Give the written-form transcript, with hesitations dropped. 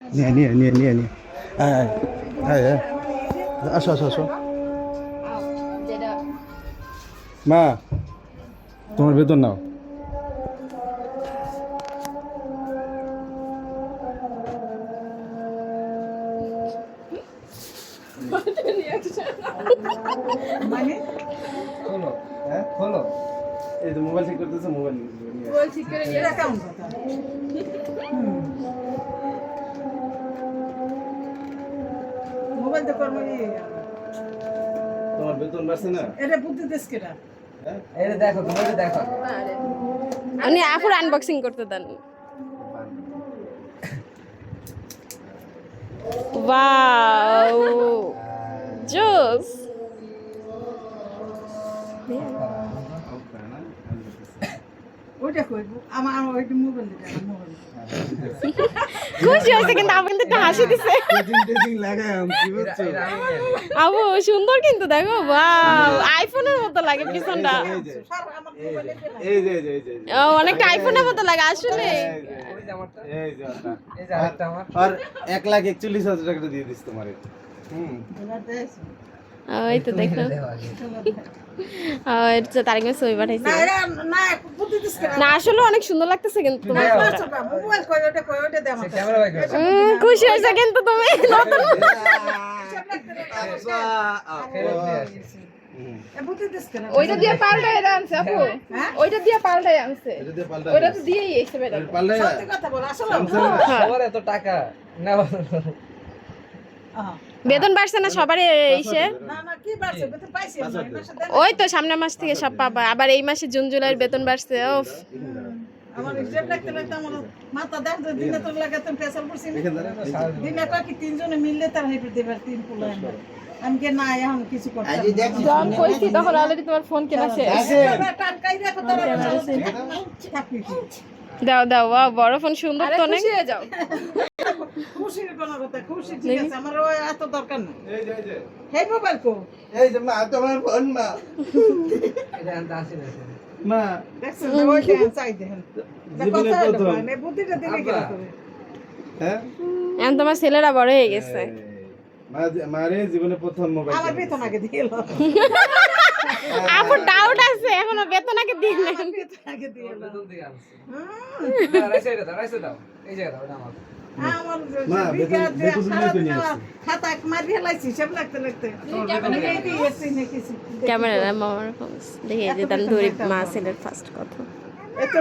নিয়ে নিয়ে নিয়ে নিয়ে নিয়ে হ্যাঁ হ্যাঁ হ্যাঁ আসো আসো আসো মা তোমার বেতন নাও মানে খোলো হ্যাঁ খোলো এই তো মোবাইল ঠিক করতেছে মোবাইল ঠিক করে এটা কেমন কথা মোবাইল তো করবো তোমার বেতন বাড়ছে না এটা বুদ্ধি দেশ কেটা এটা দেখো তুমি এটা দেখো উনি আপুর আনবক্সিং করতে দেন ওয়াও জোস ওইটা কইবো আমার ওইটা মোবাইল দিতে মোবাইল খুশি হয়েছে কিন্তু আপু কিন্তু একটা হাসি দিছে টেজিং লাগাম কি বুঝছো আপু সুন্দর কিন্তু দেখো ওয়াও আইফোনের মতো লাগে পিছনটা এই যে এই যে এই যে ও, অনেকটা আইফোনের মতো লাগে আসলে ওই যে আমারটা এই যে ওটা। এই যে আরেকটা আমার আর 1,41,000 টাকা দিয়ে দিস তোমারে ওই তো দেখো এটা তারিখ মে ছবি পাঠাইছে না এরা না বুদ্ধি দেশ কেটা না আসলে অনেক সুন্দর লাগতেছে কিন্তু তোমার ফটোটা। মোবাইল কই ওটা দে আমার ক্যামেরা বাই করো খুশি হয়েছে কিন্তু তুমি নতুন ফেরত দিয়ে আসি বুদ্ধি দেশ কেটা ওইটা দিয়ে পাল্টাই আনছে আপু হ্যাঁ ওইটা দিয়ে পাল্টাই আনছে এটা দিয়ে পাল্টা ওইটা তো দিয়েই এসে বেটা পাল্টা সত্যি কথা বল আসলে সবার এত টাকা না বেতন বাড়ছে না সবারই ইসে না না কি বাড়ছে বেতন পাইছি আমরা এই মাসে দেন ওই তো সামনের মাস থেকে সব পাবা আবার এই মাসে জুন জুলাইয়ের বেতন বাড়ছে ওফ আমার হিসাব রাখতে রাখতে আমার মাথা দেখ দিনে তোর লাগাতে প্রেসার পড়ছি এখানে দাঁড়া। দিনে তো কি তিনজনে মিললে তার হেঁটে দেবার তিন পুলো আমি কে না এখন কিছু করতে যখন কইছি তখন অলরেডি তোমার ফোন কেনা শেষ টানকাই দেখো তারা থাকবি দাও দাও ওয়া বড় ফোন সুন্দর আরে তো অনেক খুশি হয়ে যাও খুশির কোনো কথা খুশি ঠিক আছে আমার ওই এত দরকার না এই যে এই যে হে মোবাইল কো এই যে মা তোমার ফোন মা এটা আনতে আসি না মা দেখছেন না ওই দেখেন চাই দেখেন জীবনে প্রথম আমি বুদ্ধিটা দিলে কি করে হ্যাঁ এখন তোমার ছেলেরা বড় হয়ে গেছে মারে জীবনে প্রথম মোবাইল আমার বেতন আগে দিয়ে এলো আপুর ডাউট আছে এখনো বেতন আগে দিলেন বেতন আগে দিয়ে এলো বেতন দিয়ে আনছে রাইসে দাও রাইসে দাও এই জায়গা দাও এটা আমার আমার মা, বেতন- বেতন তুমি তো নিয়ে আসছো। খাতা মারি ফেলাইছি সব লাগতে লাগতে এই দিয়ে এসছি না কিছু ক্যামেরা মামার ফোন দেখে যে তার ধরে মা ছেলের ফার্স্ট কথা এত